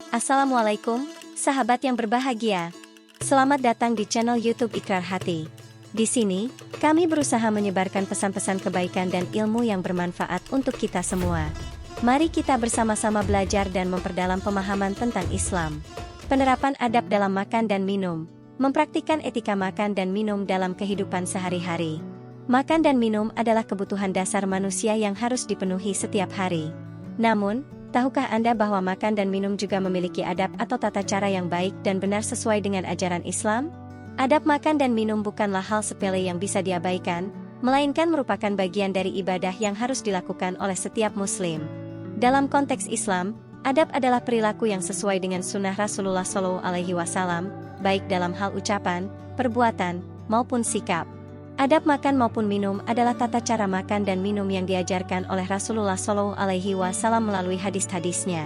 Assalamualaikum, sahabat yang berbahagia. Selamat datang di channel YouTube Ikrar Hati. Di sini, kami berusaha menyebarkan pesan-pesan kebaikan dan ilmu yang bermanfaat untuk kita semua. Mari kita bersama-sama belajar dan memperdalam pemahaman tentang Islam. Penerapan adab dalam makan dan minum. Mempraktikkan etika makan dan minum dalam kehidupan sehari-hari. Makan dan minum adalah kebutuhan dasar manusia yang harus dipenuhi setiap hari. Namun, tahukah Anda bahwa makan dan minum juga memiliki adab atau tata cara yang baik dan benar sesuai dengan ajaran Islam? Adab makan dan minum bukanlah hal sepele yang bisa diabaikan, melainkan merupakan bagian dari ibadah yang harus dilakukan oleh setiap muslim. Dalam konteks Islam, adab adalah perilaku yang sesuai dengan sunnah Rasulullah SAW, baik dalam hal ucapan, perbuatan, maupun sikap. Adab makan maupun minum adalah tata cara makan dan minum yang diajarkan oleh Rasulullah SAW melalui hadis-hadisnya.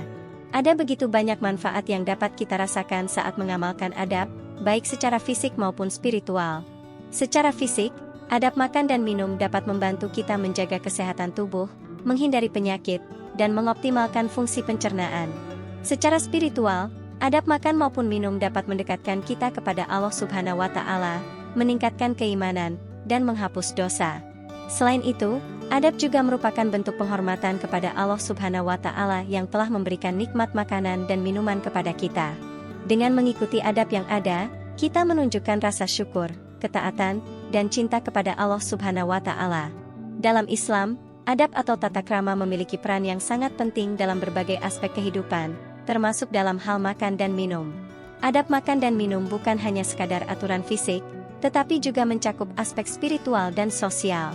Ada begitu banyak manfaat yang dapat kita rasakan saat mengamalkan adab, baik secara fisik maupun spiritual. Secara fisik, adab makan dan minum dapat membantu kita menjaga kesehatan tubuh, menghindari penyakit, dan mengoptimalkan fungsi pencernaan. Secara spiritual, adab makan maupun minum dapat mendekatkan kita kepada Allah Subhanahu wa Ta'ala, meningkatkan keimanan, dan menghapus dosa. Selain itu, adab juga merupakan bentuk penghormatan kepada Allah Subhanahu wa Ta'ala yang telah memberikan nikmat makanan dan minuman kepada kita. Dengan mengikuti adab yang ada, kita menunjukkan rasa syukur, ketaatan, dan cinta kepada Allah Subhanahu wa Ta'ala. Dalam Islam, adab atau tata krama memiliki peran yang sangat penting dalam berbagai aspek kehidupan, termasuk dalam hal makan dan minum. Adab makan dan minum bukan hanya sekadar aturan fisik, tetapi juga mencakup aspek spiritual dan sosial.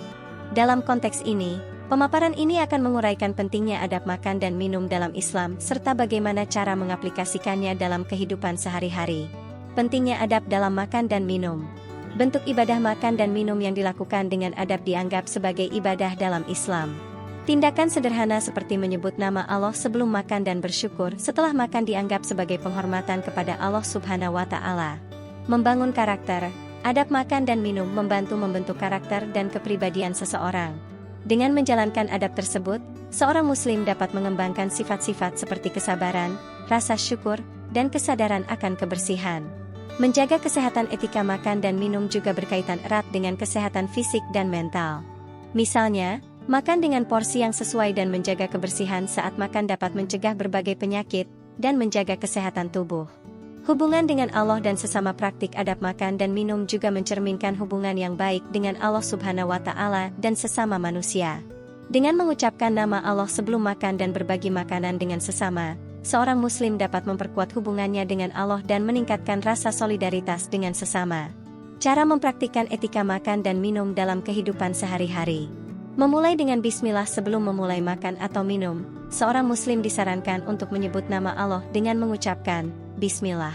Dalam konteks ini, pemaparan ini akan menguraikan pentingnya adab makan dan minum dalam Islam serta bagaimana cara mengaplikasikannya dalam kehidupan sehari-hari. Pentingnya adab dalam makan dan minum. Bentuk ibadah makan dan minum yang dilakukan dengan adab dianggap sebagai ibadah dalam Islam. Tindakan sederhana seperti menyebut nama Allah sebelum makan dan bersyukur setelah makan dianggap sebagai penghormatan kepada Allah Subhanahu wa Ta'ala. Membangun karakter. Adab makan dan minum membantu membentuk karakter dan kepribadian seseorang. Dengan menjalankan adab tersebut, seorang muslim dapat mengembangkan sifat-sifat seperti kesabaran, rasa syukur, dan kesadaran akan kebersihan. Menjaga kesehatan etika makan dan minum juga berkaitan erat dengan kesehatan fisik dan mental. Misalnya, makan dengan porsi yang sesuai dan menjaga kebersihan saat makan dapat mencegah berbagai penyakit dan menjaga kesehatan tubuh. Hubungan dengan Allah dan sesama praktik adab makan dan minum juga mencerminkan hubungan yang baik dengan Allah Subhanahu wa Ta'ala dan sesama manusia. Dengan mengucapkan nama Allah sebelum makan dan berbagi makanan dengan sesama, seorang muslim dapat memperkuat hubungannya dengan Allah dan meningkatkan rasa solidaritas dengan sesama. Cara mempraktikkan etika makan dan minum dalam kehidupan sehari-hari. Memulai dengan bismillah sebelum memulai makan atau minum, seorang muslim disarankan untuk menyebut nama Allah dengan mengucapkan Bismillah.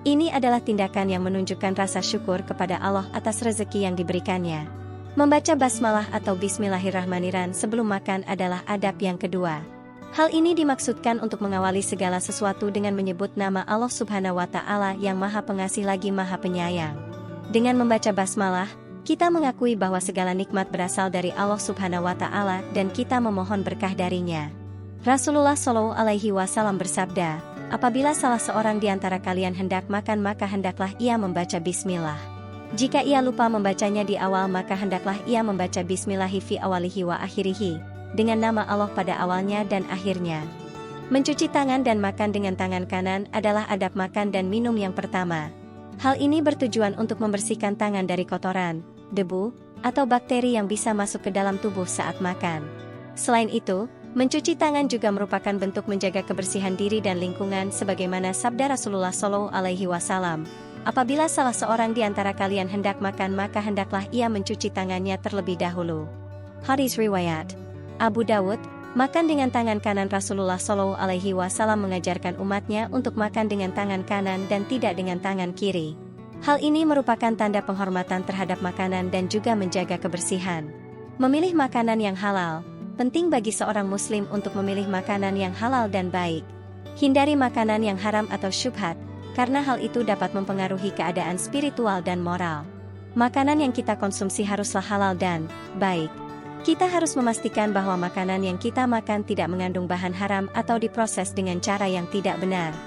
Ini adalah tindakan yang menunjukkan rasa syukur kepada Allah atas rezeki yang diberikannya. Membaca basmalah atau bismillahirrahmanirrahim sebelum makan adalah adab yang kedua. Hal ini dimaksudkan untuk mengawali segala sesuatu dengan menyebut nama Allah Subhanahu wa Ta'ala yang Maha Pengasih lagi Maha Penyayang. Dengan membaca basmalah, kita mengakui bahwa segala nikmat berasal dari Allah Subhanahu wa Ta'ala dan kita memohon berkah darinya. Rasulullah SAW bersabda, apabila salah seorang di antara kalian hendak makan maka hendaklah ia membaca bismillah. Jika ia lupa membacanya di awal maka hendaklah ia membaca bismillahi fi awalihi wa akhirihi, dengan nama Allah pada awalnya dan akhirnya. Mencuci tangan dan makan dengan tangan kanan adalah adab makan dan minum yang pertama. Hal ini bertujuan untuk membersihkan tangan dari kotoran, debu, atau bakteri yang bisa masuk ke dalam tubuh saat makan. Selain itu, mencuci tangan juga merupakan bentuk menjaga kebersihan diri dan lingkungan sebagaimana sabda Rasulullah SAW. Apabila salah seorang di antara kalian hendak makan maka hendaklah ia mencuci tangannya terlebih dahulu. Hadis riwayat Abu Dawud, makan dengan tangan kanan. Rasulullah SAW mengajarkan umatnya untuk makan dengan tangan kanan dan tidak dengan tangan kiri. Hal ini merupakan tanda penghormatan terhadap makanan dan juga menjaga kebersihan. Memilih makanan yang halal. Penting bagi seorang muslim untuk memilih makanan yang halal dan baik. Hindari makanan yang haram atau syubhat, karena hal itu dapat mempengaruhi keadaan spiritual dan moral. Makanan yang kita konsumsi haruslah halal dan baik. Kita harus memastikan bahwa makanan yang kita makan tidak mengandung bahan haram atau diproses dengan cara yang tidak benar.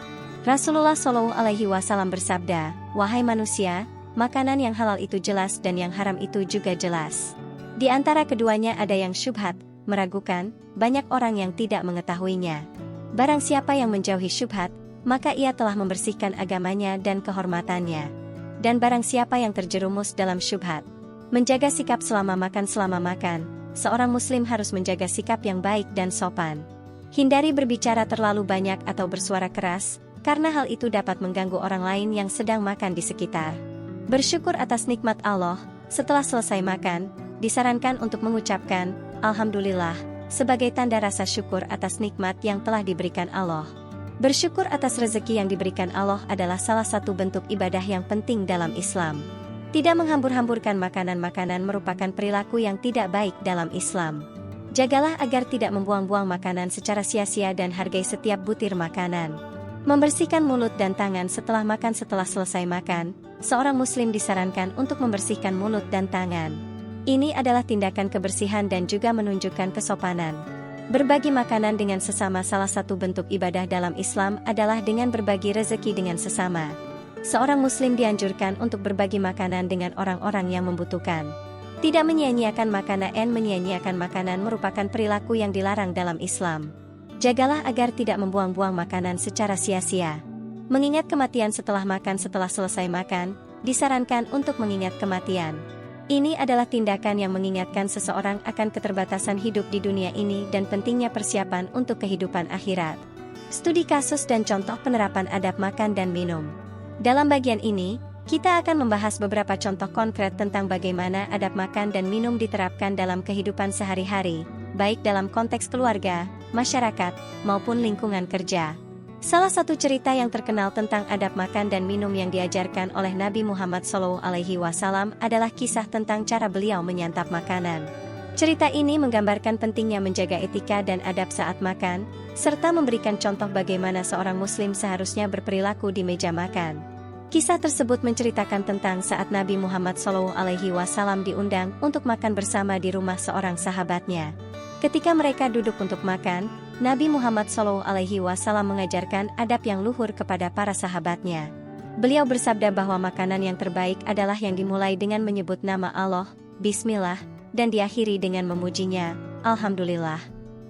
Rasulullah Shallallahu Alaihi Wasallam bersabda, "Wahai manusia, makanan yang halal itu jelas dan yang haram itu juga jelas. Di antara keduanya ada yang syubhat, meragukan, banyak orang yang tidak mengetahuinya. Barang siapa yang menjauhi syubhat, maka ia telah membersihkan agamanya dan kehormatannya. Dan barang siapa yang terjerumus dalam syubhat, menjaga sikap selama makan, seorang muslim harus menjaga sikap yang baik dan sopan. Hindari berbicara terlalu banyak atau bersuara keras, karena hal itu dapat mengganggu orang lain yang sedang makan di sekitar. Bersyukur atas nikmat Allah, setelah selesai makan, disarankan untuk mengucapkan, Alhamdulillah, sebagai tanda rasa syukur atas nikmat yang telah diberikan Allah. Bersyukur atas rezeki yang diberikan Allah adalah salah satu bentuk ibadah yang penting dalam Islam. Tidak menghambur-hamburkan makanan-makanan merupakan perilaku yang tidak baik dalam Islam. Jagalah agar tidak membuang-buang makanan secara sia-sia dan hargai setiap butir makanan. Membersihkan mulut dan tangan setelah makan. Setelah selesai makan, seorang muslim disarankan untuk membersihkan mulut dan tangan. Ini adalah tindakan kebersihan dan juga menunjukkan kesopanan. Berbagi makanan dengan sesama. Salah satu bentuk ibadah dalam Islam adalah dengan berbagi rezeki dengan sesama. Seorang muslim dianjurkan untuk berbagi makanan dengan orang-orang yang membutuhkan. Tidak menyia-nyiakan makanan. Menyia-nyiakan makanan merupakan perilaku yang dilarang dalam Islam. Jagalah agar tidak membuang-buang makanan secara sia-sia. Mengingat kematian setelah makan. Setelah selesai makan, disarankan untuk mengingat kematian. Ini adalah tindakan yang mengingatkan seseorang akan keterbatasan hidup di dunia ini dan pentingnya persiapan untuk kehidupan akhirat. Studi kasus dan contoh penerapan adab makan dan minum. Dalam bagian ini, kita akan membahas beberapa contoh konkret tentang bagaimana adab makan dan minum diterapkan dalam kehidupan sehari-hari, baik dalam konteks keluarga, masyarakat, maupun lingkungan kerja. Salah satu cerita yang terkenal tentang adab makan dan minum yang diajarkan oleh Nabi Muhammad SAW adalah kisah tentang cara beliau menyantap makanan. Cerita ini menggambarkan pentingnya menjaga etika dan adab saat makan, serta memberikan contoh bagaimana seorang muslim seharusnya berperilaku di meja makan. Kisah tersebut menceritakan tentang saat Nabi Muhammad SAW diundang untuk makan bersama di rumah seorang sahabatnya. Ketika mereka duduk untuk makan, Nabi Muhammad SAW mengajarkan adab yang luhur kepada para sahabatnya. Beliau bersabda bahwa makanan yang terbaik adalah yang dimulai dengan menyebut nama Allah, Bismillah, dan diakhiri dengan memujinya, Alhamdulillah.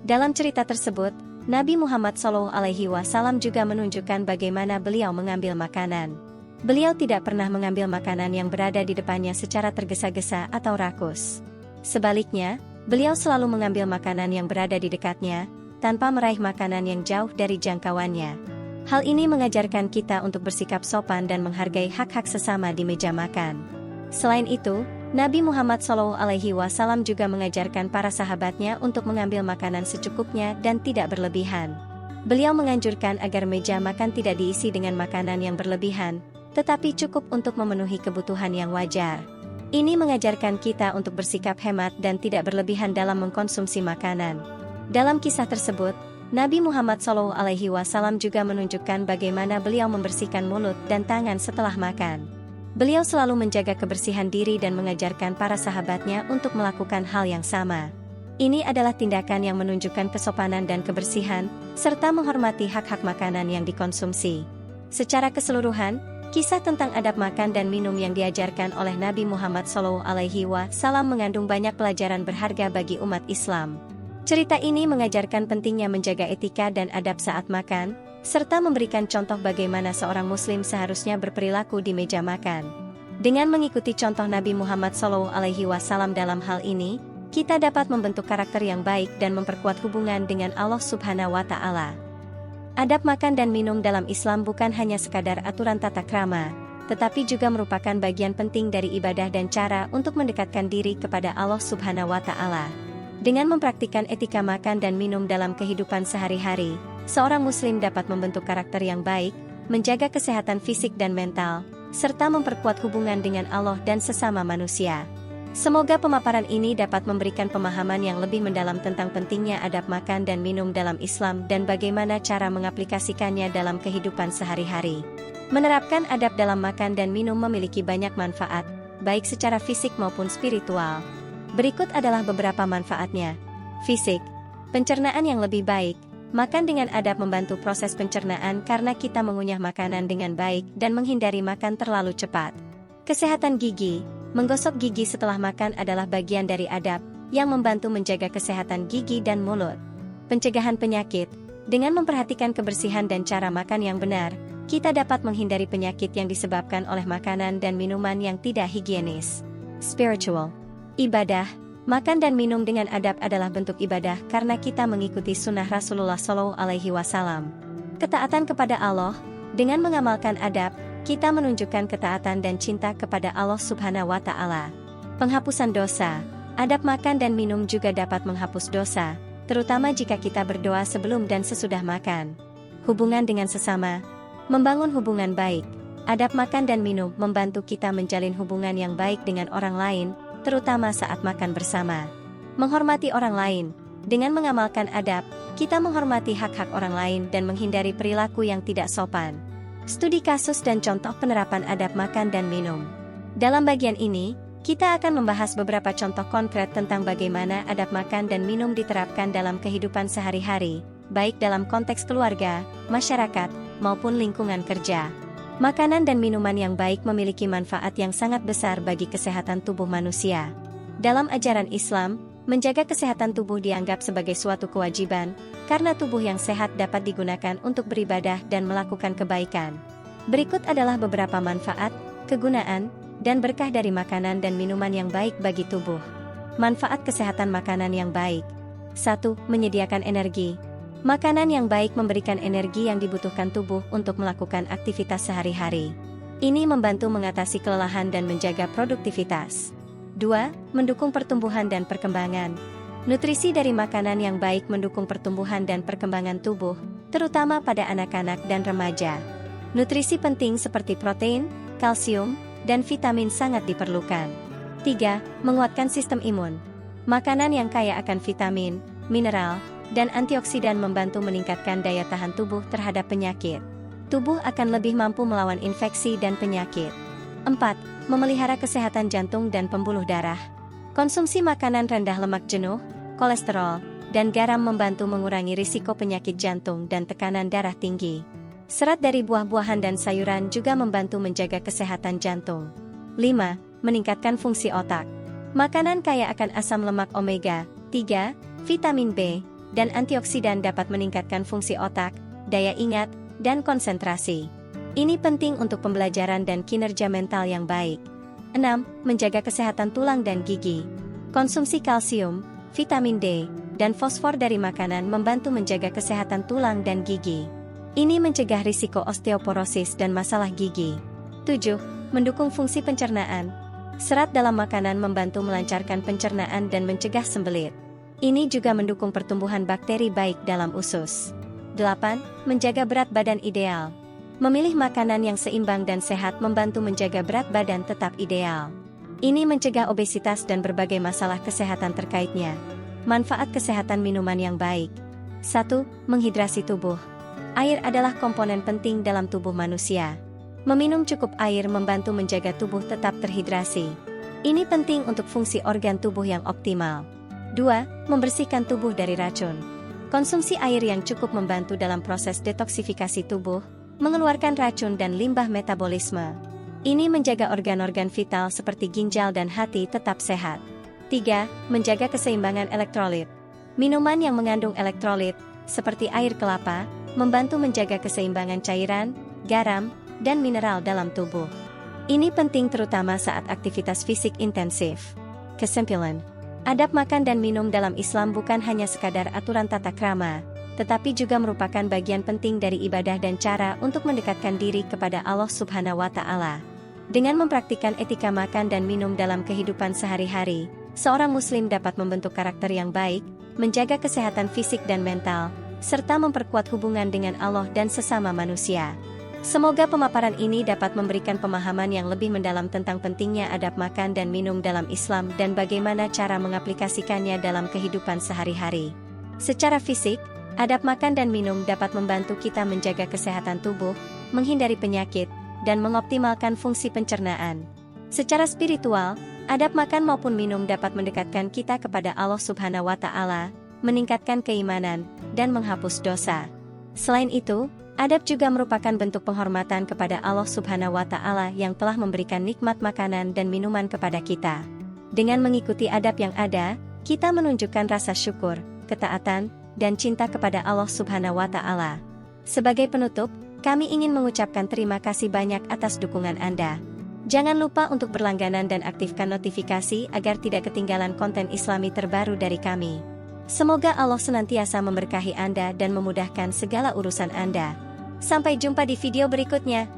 Dalam cerita tersebut, Nabi Muhammad SAW juga menunjukkan bagaimana beliau mengambil makanan. Beliau tidak pernah mengambil makanan yang berada di depannya secara tergesa-gesa atau rakus. Sebaliknya, beliau selalu mengambil makanan yang berada di dekatnya, tanpa meraih makanan yang jauh dari jangkauannya. Hal ini mengajarkan kita untuk bersikap sopan dan menghargai hak-hak sesama di meja makan. Selain itu, Nabi Muhammad SAW juga mengajarkan para sahabatnya untuk mengambil makanan secukupnya dan tidak berlebihan. Beliau menganjurkan agar meja makan tidak diisi dengan makanan yang berlebihan, tetapi cukup untuk memenuhi kebutuhan yang wajar. Ini mengajarkan kita untuk bersikap hemat dan tidak berlebihan dalam mengkonsumsi makanan. Dalam kisah tersebut, Nabi Muhammad SAW juga menunjukkan bagaimana beliau membersihkan mulut dan tangan setelah makan. Beliau selalu menjaga kebersihan diri dan mengajarkan para sahabatnya untuk melakukan hal yang sama. Ini adalah tindakan yang menunjukkan kesopanan dan kebersihan, serta menghormati hak-hak makanan yang dikonsumsi. Secara keseluruhan, kisah tentang adab makan dan minum yang diajarkan oleh Nabi Muhammad SAW mengandung banyak pelajaran berharga bagi umat Islam. Cerita ini mengajarkan pentingnya menjaga etika dan adab saat makan, serta memberikan contoh bagaimana seorang muslim seharusnya berperilaku di meja makan. Dengan mengikuti contoh Nabi Muhammad SAW dalam hal ini, kita dapat membentuk karakter yang baik dan memperkuat hubungan dengan Allah Subhanahu wa Ta'ala. Adab makan dan minum dalam Islam bukan hanya sekadar aturan tata krama, tetapi juga merupakan bagian penting dari ibadah dan cara untuk mendekatkan diri kepada Allah Subhanahu wa Ta'ala. Dengan mempraktikkan etika makan dan minum dalam kehidupan sehari-hari, seorang muslim dapat membentuk karakter yang baik, menjaga kesehatan fisik dan mental, serta memperkuat hubungan dengan Allah dan sesama manusia. Semoga pemaparan ini dapat memberikan pemahaman yang lebih mendalam tentang pentingnya adab makan dan minum dalam Islam dan bagaimana cara mengaplikasikannya dalam kehidupan sehari-hari. Menerapkan adab dalam makan dan minum memiliki banyak manfaat, baik secara fisik maupun spiritual. Berikut adalah beberapa manfaatnya. Fisik, pencernaan yang lebih baik. Makan dengan adab membantu proses pencernaan karena kita mengunyah makanan dengan baik dan menghindari makan terlalu cepat. Kesehatan gigi. Menggosok gigi setelah makan adalah bagian dari adab yang membantu menjaga kesehatan gigi dan mulut. Pencegahan penyakit. Dengan memperhatikan kebersihan dan cara makan yang benar, kita dapat menghindari penyakit yang disebabkan oleh makanan dan minuman yang tidak higienis. Spiritual. Ibadah. Makan dan minum dengan adab adalah bentuk ibadah karena kita mengikuti sunnah Rasulullah SAW. Ketaatan kepada Allah. Dengan mengamalkan adab, kita menunjukkan ketaatan dan cinta kepada Allah Subhanahu wa Ta'ala. Penghapusan dosa. Adab makan dan minum juga dapat menghapus dosa, terutama jika kita berdoa sebelum dan sesudah makan. Hubungan dengan sesama. Membangun hubungan baik. Adab makan dan minum membantu kita menjalin hubungan yang baik dengan orang lain, terutama saat makan bersama. Menghormati orang lain. Dengan mengamalkan adab, kita menghormati hak-hak orang lain dan menghindari perilaku yang tidak sopan. Studi kasus dan contoh penerapan adab makan dan minum. Dalam bagian ini, kita akan membahas beberapa contoh konkret tentang bagaimana adab makan dan minum diterapkan dalam kehidupan sehari-hari, baik dalam konteks keluarga, masyarakat, maupun lingkungan kerja. Makanan dan minuman yang baik memiliki manfaat yang sangat besar bagi kesehatan tubuh manusia. Dalam ajaran Islam, menjaga kesehatan tubuh dianggap sebagai suatu kewajiban, karena tubuh yang sehat dapat digunakan untuk beribadah dan melakukan kebaikan. Berikut adalah beberapa manfaat, kegunaan, dan berkah dari makanan dan minuman yang baik bagi tubuh. Manfaat kesehatan makanan yang baik. 1. Menyediakan energi. Makanan yang baik memberikan energi yang dibutuhkan tubuh untuk melakukan aktivitas sehari-hari. Ini membantu mengatasi kelelahan dan menjaga produktivitas. 2. Mendukung pertumbuhan dan perkembangan. Nutrisi dari makanan yang baik mendukung pertumbuhan dan perkembangan tubuh, terutama pada anak-anak dan remaja. Nutrisi penting seperti protein, kalsium, dan vitamin sangat diperlukan. 3. Menguatkan sistem imun. Makanan yang kaya akan vitamin, mineral, dan antioksidan membantu meningkatkan daya tahan tubuh terhadap penyakit. Tubuh akan lebih mampu melawan infeksi dan penyakit. 4. Memelihara kesehatan jantung dan pembuluh darah. Konsumsi makanan rendah lemak jenuh, kolesterol, dan garam membantu mengurangi risiko penyakit jantung dan tekanan darah tinggi. Serat dari buah-buahan dan sayuran juga membantu menjaga kesehatan jantung. 5. Meningkatkan fungsi otak. Makanan kaya akan asam lemak omega 3, vitamin B, dan antioksidan dapat meningkatkan fungsi otak, daya ingat, dan konsentrasi. Ini penting untuk pembelajaran dan kinerja mental yang baik. 6. Menjaga kesehatan tulang dan gigi. Konsumsi kalsium, vitamin D, dan fosfor dari makanan membantu menjaga kesehatan tulang dan gigi. Ini mencegah risiko osteoporosis dan masalah gigi. 7. Mendukung fungsi pencernaan. Serat dalam makanan membantu melancarkan pencernaan dan mencegah sembelit. Ini juga mendukung pertumbuhan bakteri baik dalam usus. 8. Menjaga berat badan ideal. Memilih makanan yang seimbang dan sehat membantu menjaga berat badan tetap ideal. Ini mencegah obesitas dan berbagai masalah kesehatan terkaitnya. Manfaat kesehatan minuman yang baik. 1. Menghidrasi tubuh. Air adalah komponen penting dalam tubuh manusia. Meminum cukup air membantu menjaga tubuh tetap terhidrasi. Ini penting untuk fungsi organ tubuh yang optimal. 2. Membersihkan tubuh dari racun. Konsumsi air yang cukup membantu dalam proses detoksifikasi tubuh, mengeluarkan racun dan limbah metabolisme. Ini menjaga organ-organ vital seperti ginjal dan hati tetap sehat. 3. Menjaga keseimbangan elektrolit. Minuman yang mengandung elektrolit, seperti air kelapa, membantu menjaga keseimbangan cairan, garam, dan mineral dalam tubuh. Ini penting terutama saat aktivitas fisik intensif. Kesimpulan, adab makan dan minum dalam Islam bukan hanya sekadar aturan tata krama, tetapi juga merupakan bagian penting dari ibadah dan cara untuk mendekatkan diri kepada Allah Subhanahu wa Ta'ala. Dengan mempraktikkan etika makan dan minum dalam kehidupan sehari-hari, seorang Muslim dapat membentuk karakter yang baik, menjaga kesehatan fisik dan mental, serta memperkuat hubungan dengan Allah dan sesama manusia. Semoga pemaparan ini dapat memberikan pemahaman yang lebih mendalam tentang pentingnya adab makan dan minum dalam Islam dan bagaimana cara mengaplikasikannya dalam kehidupan sehari-hari. Secara fisik, adab makan dan minum dapat membantu kita menjaga kesehatan tubuh, menghindari penyakit, dan mengoptimalkan fungsi pencernaan. Secara spiritual, adab makan maupun minum dapat mendekatkan kita kepada Allah Subhanahu wa Ta'ala, meningkatkan keimanan, dan menghapus dosa. Selain itu, adab juga merupakan bentuk penghormatan kepada Allah Subhanahu wa Ta'ala yang telah memberikan nikmat makanan dan minuman kepada kita. Dengan mengikuti adab yang ada, kita menunjukkan rasa syukur, ketaatan, dan cinta kepada Allah Subhanahu wa Ta'ala. Sebagai penutup, kami ingin mengucapkan terima kasih banyak atas dukungan Anda. Jangan lupa untuk berlangganan dan aktifkan notifikasi agar tidak ketinggalan konten Islami terbaru dari kami. Semoga Allah senantiasa memberkahi Anda dan memudahkan segala urusan Anda. Sampai jumpa di video berikutnya.